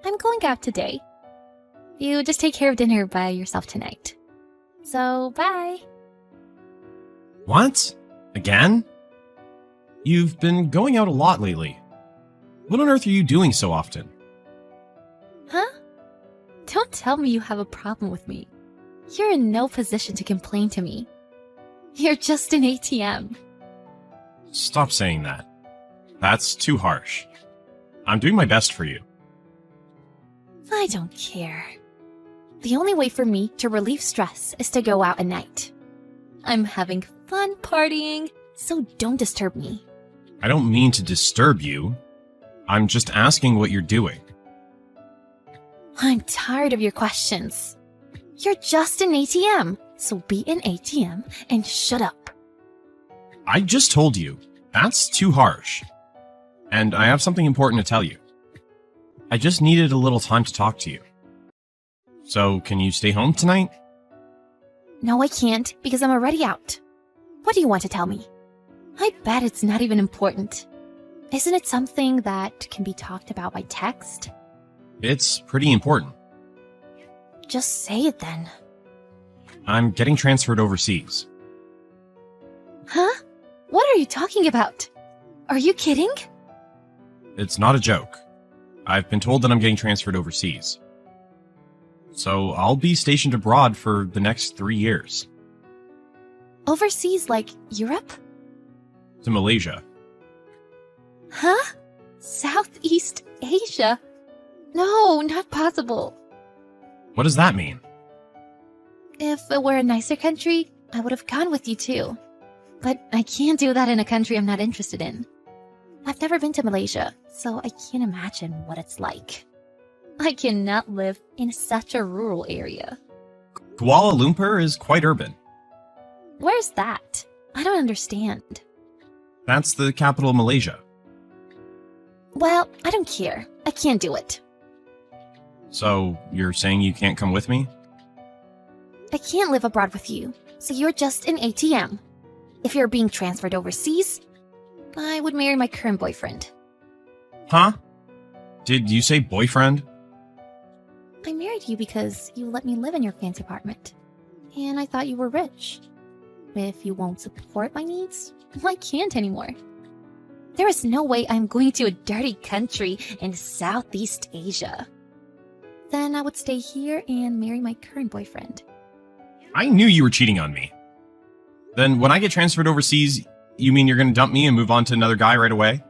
I'm going out today. You just take care of dinner by yourself tonight. So, bye. What? Again? You've been going out a lot lately. What on earth are you doing so often? Huh? Don't tell me you have a problem with me. You're in no position to complain to me. You're just an ATM. Stop saying that. That's too harsh. I'm doing my best for you. I don't care. The only way for me to relieve stress is to go out at night. I'm having fun partying, so don't disturb me. I don't mean to disturb you. I'm just asking what you're doing. I'm tired of your questions. You're just an ATM, so be an ATM and shut up. I just told you. That's too harsh. And I have something important to tell you. I just needed a little time to talk to you. So, can you stay home tonight? No, I can't, because I'm already out. What do you want to tell me? I bet it's not even important. Isn't it something that can be talked about by text? It's pretty important. Just say it then. I'm getting transferred overseas. Huh? What are you talking about? Are you kidding? It's not a joke. I've been told that I'm getting transferred overseas. So I'll be stationed abroad for the next 3 years. Overseas, like Europe? To Malaysia. Huh? Southeast Asia? No, not possible. What does that mean? If it were a nicer country, I would have gone with you too. But I can't do that in a country I'm not interested in. I've never been to Malaysia, so I can't imagine what it's like. I cannot live in such a rural area. Kuala Lumpur is quite urban. Where's that? I don't understand. That's the capital of Malaysia. Well, I don't care. I can't do it. So, you're saying you can't come with me? I can't live abroad with you, so you're just an ATM. If you're being transferred overseas, I would marry my current boyfriend. Huh? Did you say boyfriend? I married you because you let me live in your fancy apartment. And I thought you were rich. If you won't support my needs, I can't anymore. There is no way I'm going to a dirty country in Southeast Asia. Then I would stay here and marry my current boyfriend. I knew you were cheating on me. Then when I get transferred overseas, you mean you're gonna dump me and move on to another guy right away?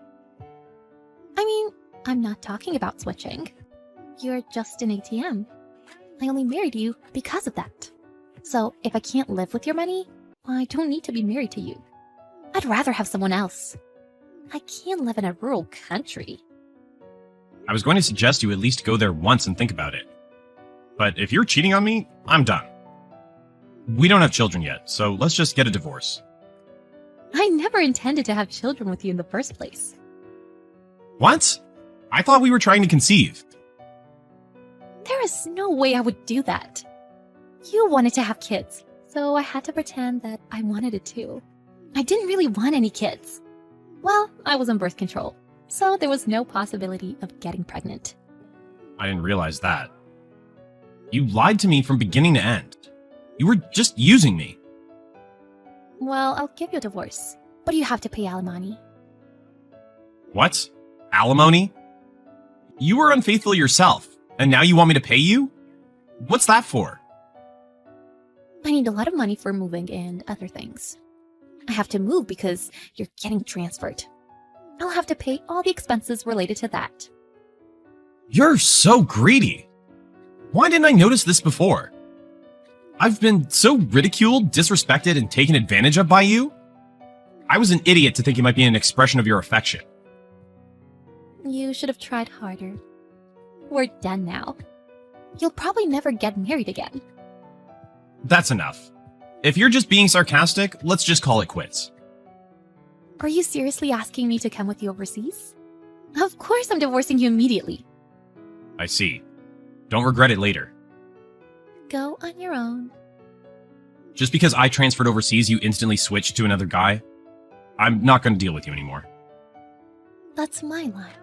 I mean, I'm not talking about switching. You're just an ATM. I only married you because of that. So if I can't live with your money, I don't need to be married to you. I'd rather have someone else. I can't live in a rural country. I was going to suggest you at least go there once and think about it. But if you're cheating on me, I'm done. We don't have children yet, so let's just get a divorce. I never intended to have children with you in the first place. What? I thought we were trying to conceive. There is no way I would do that. You wanted to have kids, so I had to pretend that I wanted it too. I didn't really want any kids. Well, I was on birth control, so there was no possibility of getting pregnant. I didn't realize that. You lied to me from beginning to end. You were just using me. Well, I'll give you a divorce, but you have to pay alimony. What? Alimony? You were unfaithful yourself, and now you want me to pay you? What's that for? I need a lot of money for moving and other things. I have to move because you're getting transferred. I'll have to pay all the expenses related to that. You're so greedy. Why didn't I notice this before? I've been so ridiculed, disrespected, and taken advantage of by you. I was an idiot to think it might be an expression of your affection. You should have tried harder. We're done now. You'll probably never get married again. That's enough. If you're just being sarcastic, let's just call it quits. Are you seriously asking me to come with you overseas? Of course I'm divorcing you immediately. I see. Don't regret it later. Go on your own. Just because I transferred overseas, you instantly switched to another guy? I'm not going to deal with you anymore. That's my line.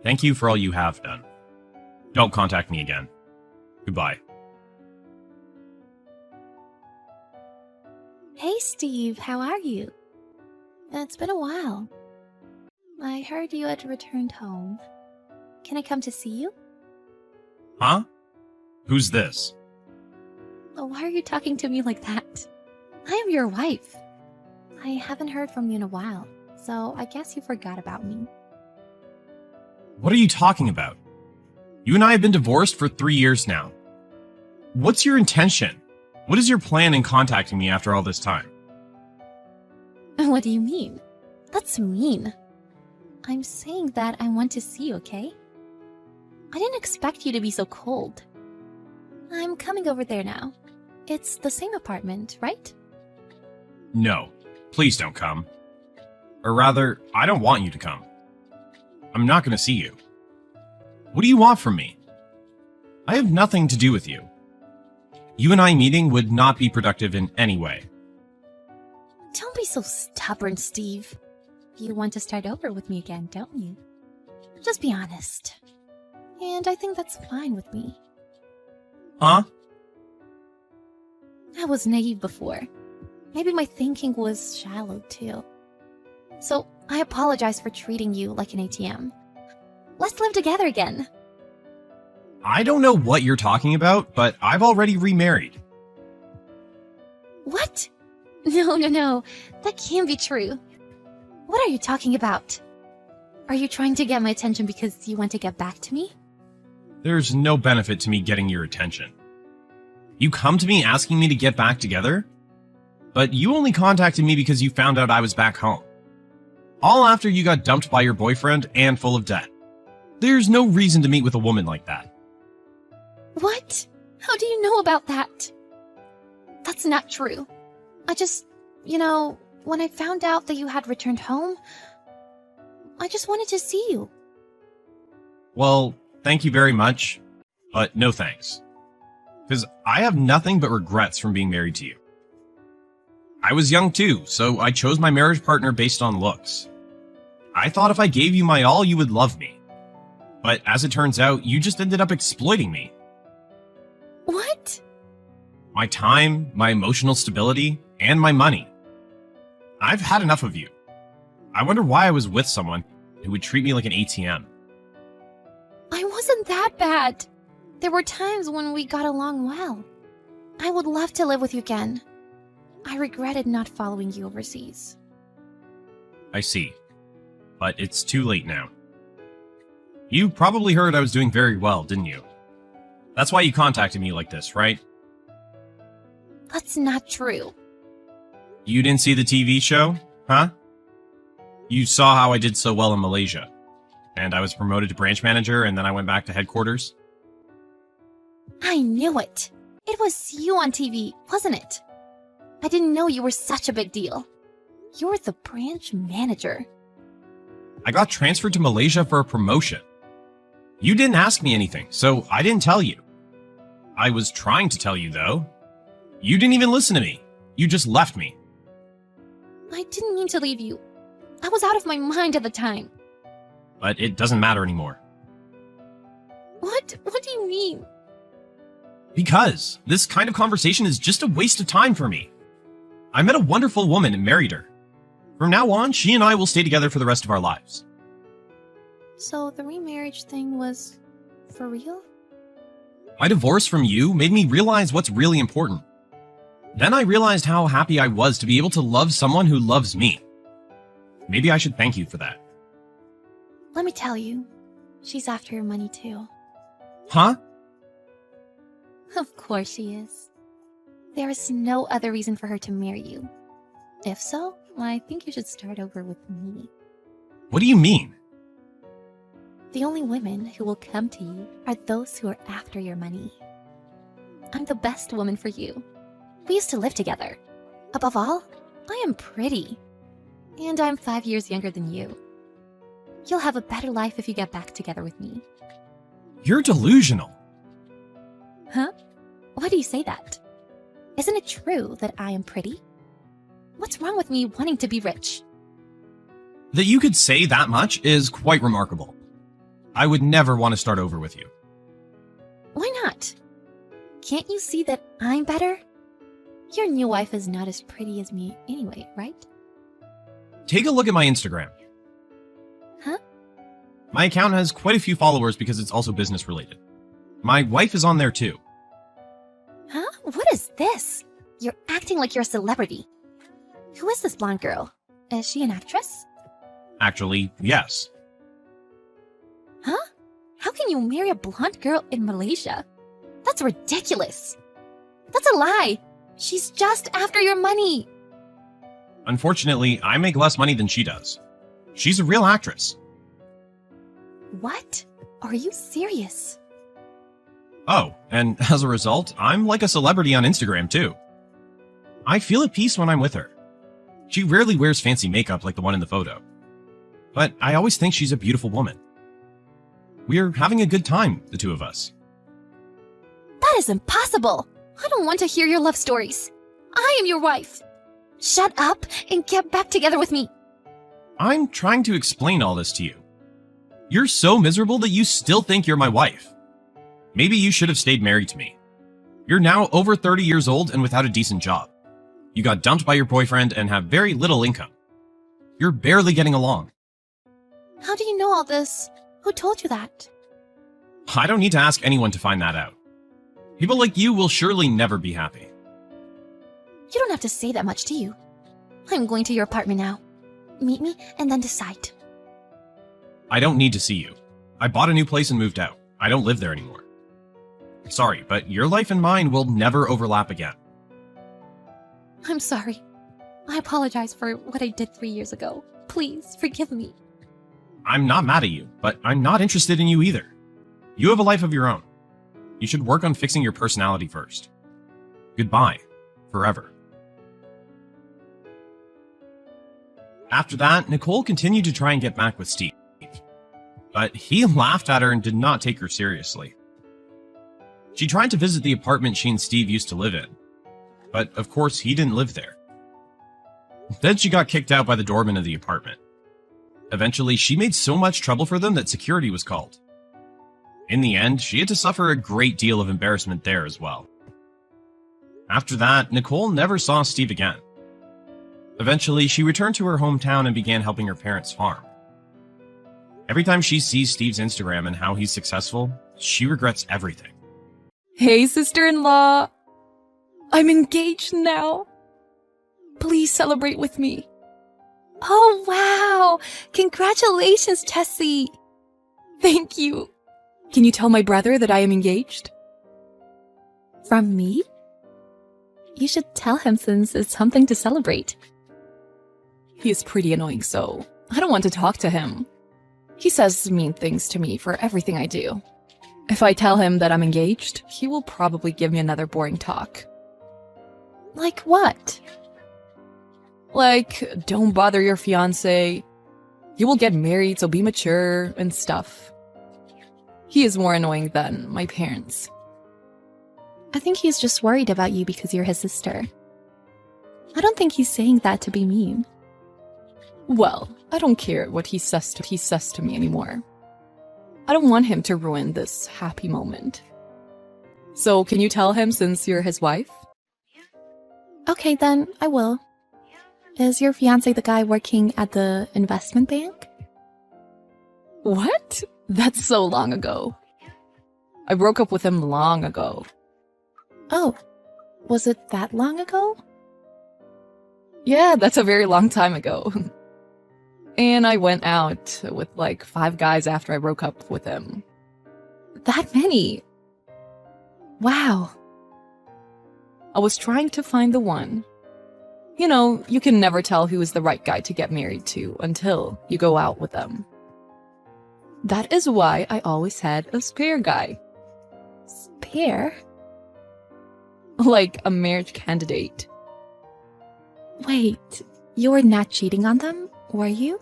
Thank you for all you have done. Don't contact me again. Goodbye. Hey, Steve, how are you? It's been a while. I heard you had returned home. Can I come to see you? Huh? Who's this? Why are you talking to me like that? I am your wife. I haven't heard from you in a while, so I guess you forgot about me. What are you talking about? You and I have been divorced for 3 years now. What's your intention? What is your plan in contacting me after all this time? What do you mean? That's mean. I'm saying that I want to see you, okay? I didn't expect you to be so cold. I'm coming over there now. It's the same apartment, right? No, please don't come. Or rather, I don't want you to come. I'm not going to see you. What do you want from me? I have nothing to do with you. You and I meeting would not be productive in any way. Don't be so stubborn, Steve. You want to start over with me again, don't you? Just be honest. And I think that's fine with me. Huh? I was naive before. Maybe my thinking was shallow too. So I apologize for treating you like an ATM. Let's live together again. I don't know what you're talking about, but I've already remarried. What? No. That can't be true. What are you talking about? Are you trying to get my attention because you want to get back to me? There's no benefit to me getting your attention. You come to me asking me to get back together? But you only contacted me because you found out I was back home. All after you got dumped by your boyfriend and full of debt. There's no reason to meet with a woman like that. What? How do you know about that? That's not true. I just, when I found out that you had returned home, I just wanted to see you. Well, thank you very much, but no thanks. Because I have nothing but regrets from being married to you. I was young too, so I chose my marriage partner based on looks. I thought if I gave you my all, you would love me. But as it turns out, you just ended up exploiting me. What? My time, my emotional stability, and my money. I've had enough of you. I wonder why I was with someone who would treat me like an ATM. I wasn't that bad. There were times when we got along well. I would love to live with you again. I regretted not following you overseas. I see. But it's too late now. You probably heard I was doing very well, didn't you? That's why you contacted me like this, right? That's not true. You didn't see the TV show, huh? You saw how I did so well in Malaysia. And I was promoted to branch manager, and then I went back to headquarters. I knew it. It was you on TV, wasn't it? I didn't know you were such a big deal. You're the branch manager. I got transferred to Malaysia for a promotion. You didn't ask me anything, so I didn't tell you. I was trying to tell you, though. You didn't even listen to me. You just left me. I didn't mean to leave you. I was out of my mind at the time. But it doesn't matter anymore. What? What do you mean? Because this kind of conversation is just a waste of time for me. I met a wonderful woman and married her. From now on, she and I will stay together for the rest of our lives. So the remarriage thing was for real? My divorce from you made me realize what's really important. Then I realized how happy I was to be able to love someone who loves me. Maybe I should thank you for that. Let me tell you, she's after your money too. Huh? Of course she is. There is no other reason for her to marry you. If so, I think you should start over with me. What do you mean? The only women who will come to you are those who are after your money. I'm the best woman for you. We used to live together. Above all, I am pretty. And I'm 5 years younger than you. You'll have a better life if you get back together with me. You're delusional. Huh? Why do you say that? Isn't it true that I am pretty? What's wrong with me wanting to be rich? That you could say that much is quite remarkable. I would never want to start over with you. Can't you see that I'm better? Your new wife is not as pretty as me anyway, right? Take a look at my Instagram. Huh? My account has quite a few followers because it's also business related. My wife is on there too. Huh? What is this? You're acting like you're a celebrity. Who is this blonde girl? Is she an actress? Actually, yes. Huh? How can you marry a blonde girl in Malaysia? That's ridiculous. That's a lie. She's just after your money. Unfortunately, I make less money than she does. She's a real actress. What? Are you serious? Oh, and as a result, I'm like a celebrity on Instagram too. I feel at peace when I'm with her. She rarely wears fancy makeup like the one in the photo. But I always think she's a beautiful woman. We're having a good time, the two of us. That is impossible. I don't want to hear your love stories. I am your wife. Shut up and get back together with me. I'm trying to explain all this to you. You're so miserable that you still think you're my wife. Maybe you should have stayed married to me. You're now over 30 years old and without a decent job. You got dumped by your boyfriend and have very little income. You're barely getting along. How do you know all this? Who told you that? I don't need to ask anyone to find that out. People like you will surely never be happy. You don't have to say that much, do you? I'm going to your apartment now. Meet me and then decide. I don't need to see you. I bought a new place and moved out. I don't live there anymore. Sorry, but your life and mine will never overlap again. I'm sorry. I apologize for what I did 3 years ago. Please, forgive me. I'm not mad at you, but I'm not interested in you either. You have a life of your own. You should work on fixing your personality first. Goodbye, forever. After that, Nicole continued to try and get back with Steve. But he laughed at her and did not take her seriously. She tried to visit the apartment she and Steve used to live in. But of course, he didn't live there. Then she got kicked out by the doorman of the apartment. Eventually, she made so much trouble for them that security was called. In the end, she had to suffer a great deal of embarrassment there as well. After that, Nicole never saw Steve again. Eventually, she returned to her hometown and began helping her parents farm. Every time she sees Steve's Instagram and how he's successful, she regrets everything. Hey, sister-in-law. I'm engaged now. Please celebrate with me. Oh, wow! Congratulations, Tessie! Thank you. Can you tell my brother that I am engaged? From me? You should tell him since it's something to celebrate. He is pretty annoying, so I don't want to talk to him. He says mean things to me for everything I do. If I tell him that I'm engaged, he will probably give me another boring talk. Like what? Like, don't bother your fiancé. You will get married, so be mature and stuff. He is more annoying than my parents. I think he's just worried about you because you're his sister. I don't think he's saying that to be mean. Well, I don't care what he says to me anymore. I don't want him to ruin this happy moment. So can you tell him since you're his wife? Okay, then I will. Is your fiancé the guy working at the investment bank? What? That's so long ago. I broke up with him long ago. Oh, was it that long ago? Yeah, that's a very long time ago. And I went out with like 5 guys after I broke up with him. That many? Wow. I was trying to find the one. You know, you can never tell who is the right guy to get married to until you go out with them. That is why I always had a spare guy. Spare? Like a marriage candidate. Wait, you were not cheating on them, were you?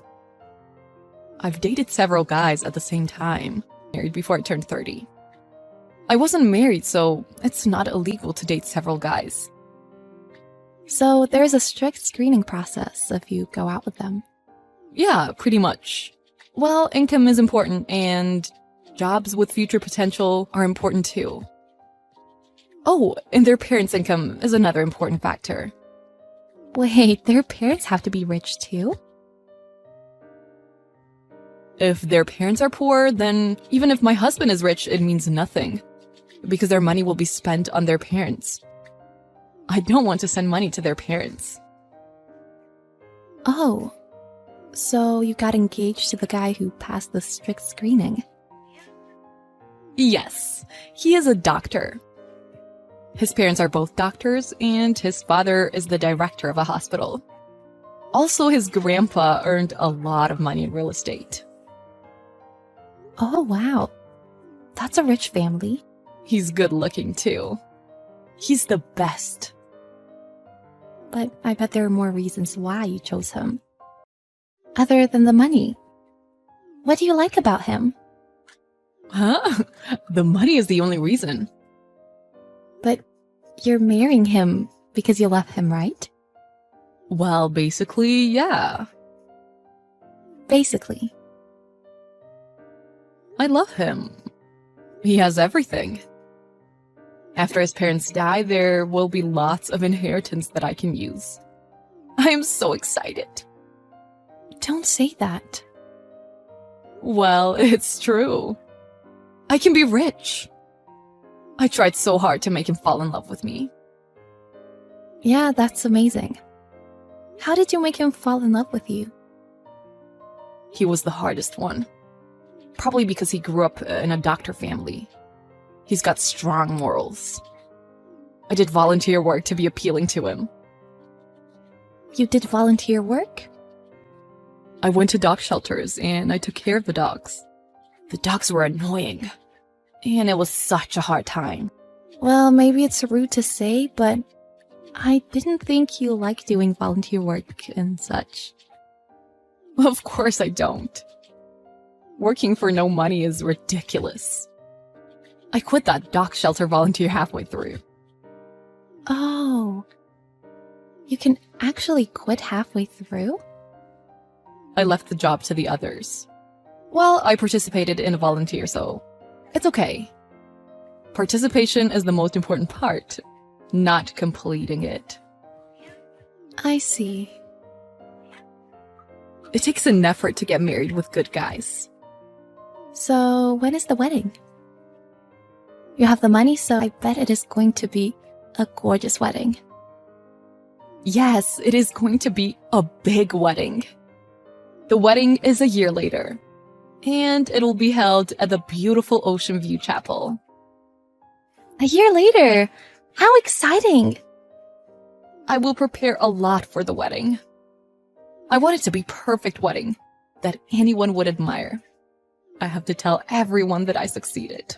I've dated several guys at the same time, married before I turned 30. I wasn't married, so it's not illegal to date several guys. So there's a strict screening process if you go out with them. Yeah, pretty much. Well, income is important, and jobs with future potential are important too. Oh, and their parents' income is another important factor. Wait, their parents have to be rich too? If their parents are poor, then even if my husband is rich, it means nothing. Because their money will be spent on their parents. I don't want to send money to their parents. Oh, so you got engaged to the guy who passed the strict screening. Yes, he is a doctor. His parents are both doctors, and his father is the director of a hospital. Also, his grandpa earned a lot of money in real estate. Oh, wow. That's a rich family. He's good looking too. He's the best. But I bet there are more reasons why you chose him. Other than the money. What do you like about him? Huh? The money is the only reason. But you're marrying him because you love him, right? Well, basically, yeah. Basically. I love him. He has everything. After his parents die, there will be lots of inheritance that I can use. I am so excited. Don't say that. Well, it's true. I can be rich. I tried so hard to make him fall in love with me. Yeah, that's amazing. How did you make him fall in love with you? He was the hardest one. Probably because he grew up in a doctor family. He's got strong morals. I did volunteer work to be appealing to him. You did volunteer work? I went to dog shelters and I took care of the dogs. The dogs were annoying. And it was such a hard time. Well, maybe it's rude to say, but I didn't think you liked doing volunteer work and such. Of course I don't. Working for no money is ridiculous. I quit that dog shelter volunteer halfway through. Oh. You can actually quit halfway through? I left the job to the others. Well, I participated in a volunteer, so it's okay. Participation is the most important part, not completing it. I see. It takes an effort to get married with good guys. So, when is the wedding? You have the money, so I bet it is going to be a gorgeous wedding. Yes, it is going to be a big wedding. The wedding is a year later, and it'll be held at the beautiful Ocean View Chapel. A year later! How exciting! I will prepare a lot for the wedding. I want it to be a perfect wedding that anyone would admire. I have to tell everyone that I succeeded.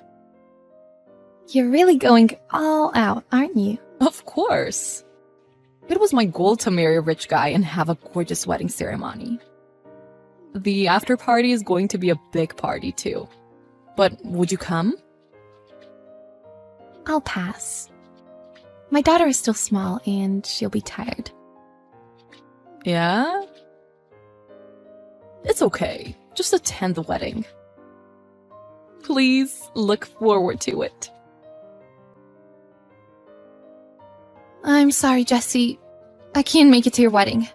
You're really going all out, aren't you? Of course. It was my goal to marry a rich guy and have a gorgeous wedding ceremony. The after party is going to be a big party too. But would you come? I'll pass. My daughter is still small and she'll be tired. Yeah? It's okay. Just attend the wedding. Please look forward to it. I'm sorry, Jessie. I can't make it to your wedding.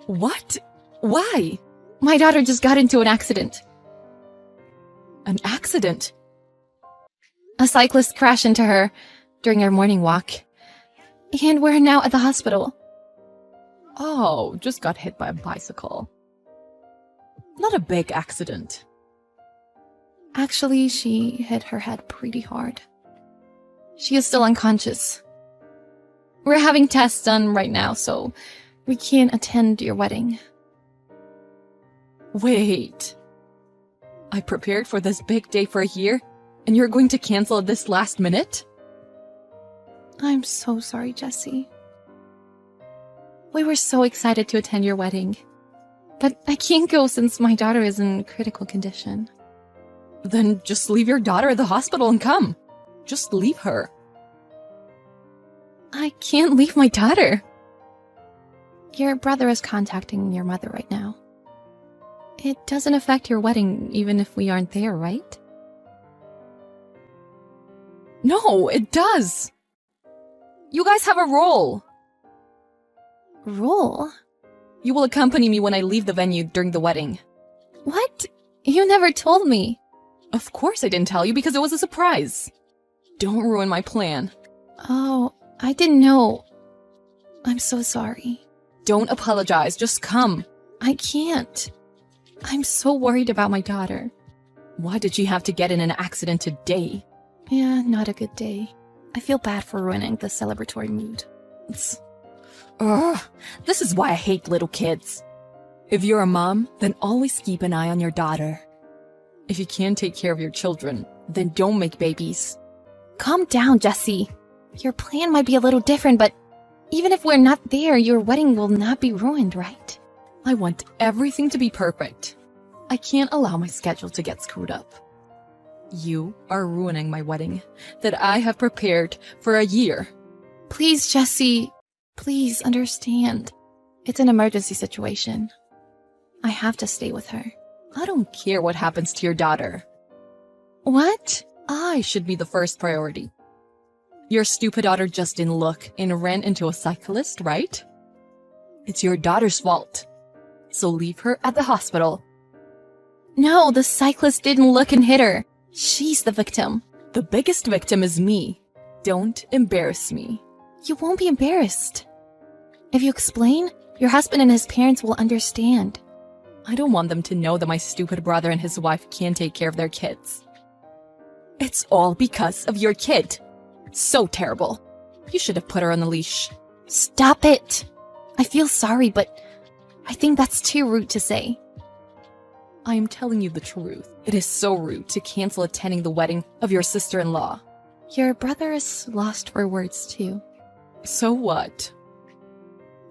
What? Why? My daughter just got into an accident. An accident? A cyclist crashed into her during our morning walk. And we're now at the hospital. Oh, just got hit by a bicycle. Not a big accident. Actually, she hit her head pretty hard. She is still unconscious. We're having tests done right now, so we can't attend your wedding. Wait. I prepared for this big day for a year, and you're going to cancel at this last minute? I'm so sorry, Jessie. We were so excited to attend your wedding. But I can't go since my daughter is in critical condition. Then just leave your daughter at the hospital and come. Just leave her. I can't leave my daughter. Your brother is contacting your mother right now. It doesn't affect your wedding even if we aren't there, right? No, it does. You guys have a role. Rule? You will accompany me when I leave the venue during the wedding. What? You never told me. Of course I didn't tell you because it was a surprise. Don't ruin my plan. Oh, I didn't know. I'm so sorry. Don't apologize, just come. I can't. I'm so worried about my daughter. Why did she have to get in an accident today? Yeah, not a good day. I feel bad for ruining the celebratory mood. Ugh, this is why I hate little kids. If you're a mom, then always keep an eye on your daughter. If you can't take care of your children, then don't make babies. Calm down, Jesse. Your plan might be a little different, but even if we're not there, your wedding will not be ruined, right? I want everything to be perfect. I can't allow my schedule to get screwed up. You are ruining my wedding that I have prepared for a year. Please, Jesse. Please understand. It's an emergency situation. I have to stay with her. I don't care what happens to your daughter. What? I should be the first priority. Your stupid daughter just didn't look and ran into a cyclist, right? It's your daughter's fault. So leave her at the hospital. No, the cyclist didn't look and hit her. She's the victim. The biggest victim is me. Don't embarrass me. You won't be embarrassed. If you explain, your husband and his parents will understand. I don't want them to know that my stupid brother and his wife can't take care of their kids. It's all because of your kid. So terrible. You should have put her on the leash. Stop it! I feel sorry, but I think that's too rude to say. I am telling you the truth. It is so rude to cancel attending the wedding of your sister-in-law. Your brother is lost for words, too. So what?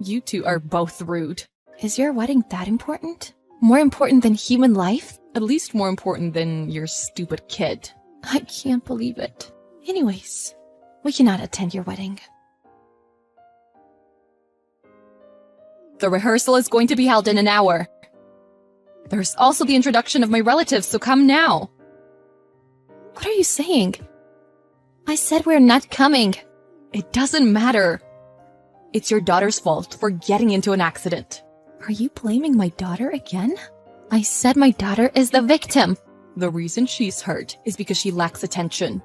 You two are both rude. Is your wedding that important? More important than human life? At least more important than your stupid kid. I can't believe it. Anyways, we cannot attend your wedding. The rehearsal is going to be held in an hour. There's also the introduction of my relatives, so come now. What are you saying? I said we're not coming. It doesn't matter. It's your daughter's fault for getting into an accident. Are you blaming my daughter again? I said my daughter is the victim. The reason she's hurt is because she lacks attention.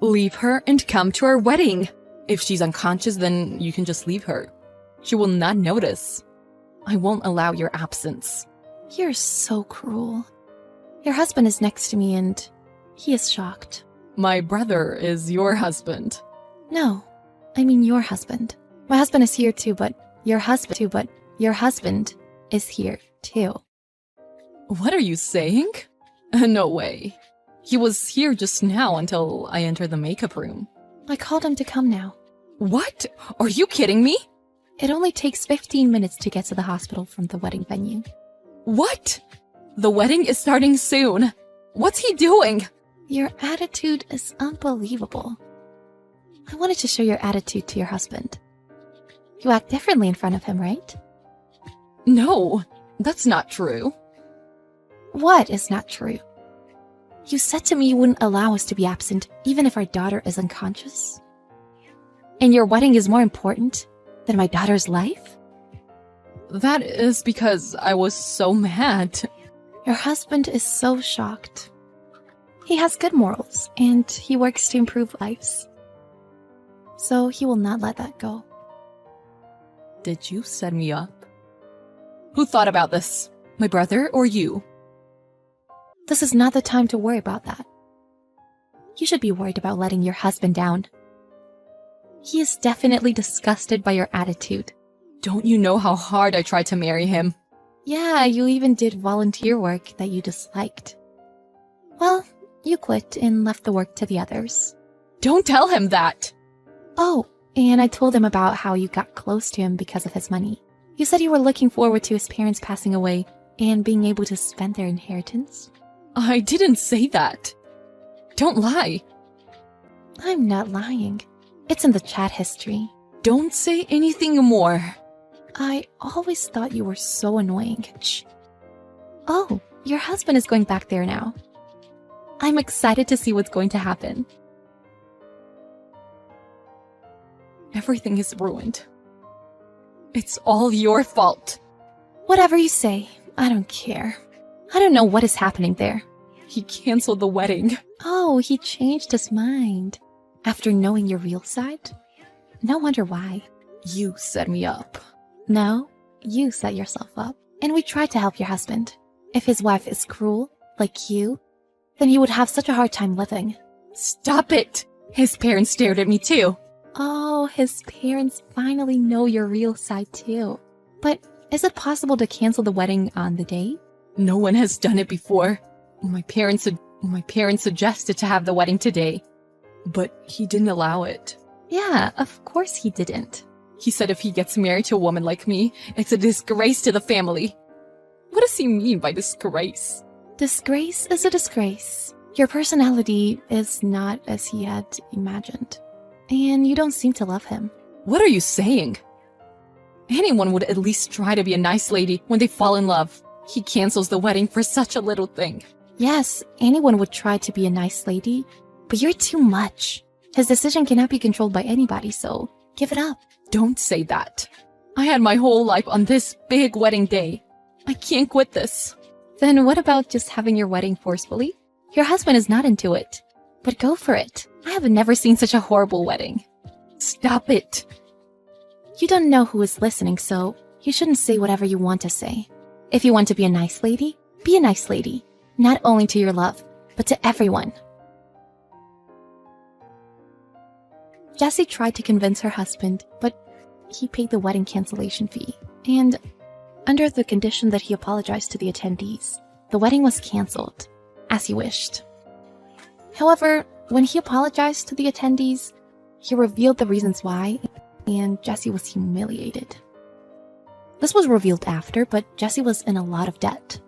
Leave her and come to our wedding. If she's unconscious, then you can just leave her. She will not notice. I won't allow your absence. You're so cruel. Your husband is next to me and he is shocked. My brother is your husband. No, I mean your husband. My husband is here too, but your husband is here too. What are you saying? No way. He was here just now until I entered the makeup room. I called him to come now. What? Are you kidding me? It only takes 15 minutes to get to the hospital from the wedding venue. What? The wedding is starting soon. What's he doing? Your attitude is unbelievable. I wanted to show your attitude to your husband. You act differently in front of him, right? No, that's not true. What is not true? You said to me you wouldn't allow us to be absent even if our daughter is unconscious. And your wedding is more important than my daughter's life? That is because I was so mad. Your husband is so shocked. He has good morals, and he works to improve lives. So he will not let that go. Did you set me up? Who thought about this? My brother or you? This is not the time to worry about that. You should be worried about letting your husband down. He is definitely disgusted by your attitude. Don't you know how hard I tried to marry him? Yeah, you even did volunteer work that you disliked. Well, you quit and left the work to the others. Don't tell him that! Oh, and I told him about how you got close to him because of his money. You said you were looking forward to his parents passing away and being able to spend their inheritance. I didn't say that. Don't lie. I'm not lying. It's in the chat history. Don't say anything more. I always thought you were so annoying. Shh. Oh, your husband is going back there now. I'm excited to see what's going to happen. Everything is ruined. It's all your fault. Whatever you say, I don't care. I don't know what is happening there. He canceled the wedding. Oh, he changed his mind. After knowing your real side? No wonder why. You set me up. No, you set yourself up. And we tried to help your husband. If his wife is cruel, like you, then he would have such a hard time living. Stop it! His parents stared at me too. Oh, his parents finally know your real side too. But is it possible to cancel the wedding on the day? No one has done it before. My parents suggested to have the wedding today, but he didn't allow it. Yeah, of course he didn't. He said if he gets married to a woman like me, it's a disgrace to the family. What does he mean by disgrace? Disgrace is a disgrace. Your personality is not as he had imagined. And you don't seem to love him. What are you saying? Anyone would at least try to be a nice lady when they fall in love. He cancels the wedding for such a little thing. Yes, anyone would try to be a nice lady, but you're too much. His decision cannot be controlled by anybody, so give it up. Don't say that. I had my whole life on this big wedding day. I can't quit this. Then what about just having your wedding forcefully? Your husband is not into it, but go for it. I have never seen such a horrible wedding. Stop it. You don't know who is listening, so you shouldn't say whatever you want to say. If you want to be a nice lady, be a nice lady. Not only to your love, but to everyone. Jessie tried to convince her husband, but he paid the wedding cancellation fee. And under the condition that he apologized to the attendees, the wedding was canceled, as he wished. However, when he apologized to the attendees, he revealed the reasons why, and Jessie was humiliated. This was revealed after, but Jessie was in a lot of debt.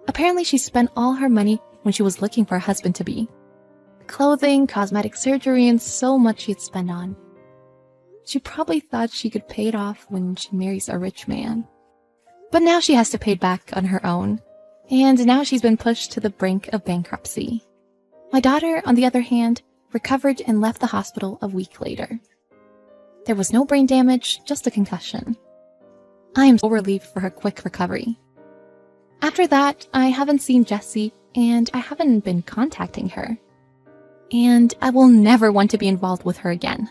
Apparently, she spent all her money when she was looking for a husband-to-be. Clothing, cosmetic surgery, and so much she'd spent on. She probably thought she could pay it off when she marries a rich man. But now she has to pay it back on her own. And now she's been pushed to the brink of bankruptcy. My daughter, on the other hand, recovered and left the hospital a week later. There was no brain damage, just a concussion. I am so relieved for her quick recovery. After that, I haven't seen Jessie, and I haven't been contacting her. And I will never want to be involved with her again.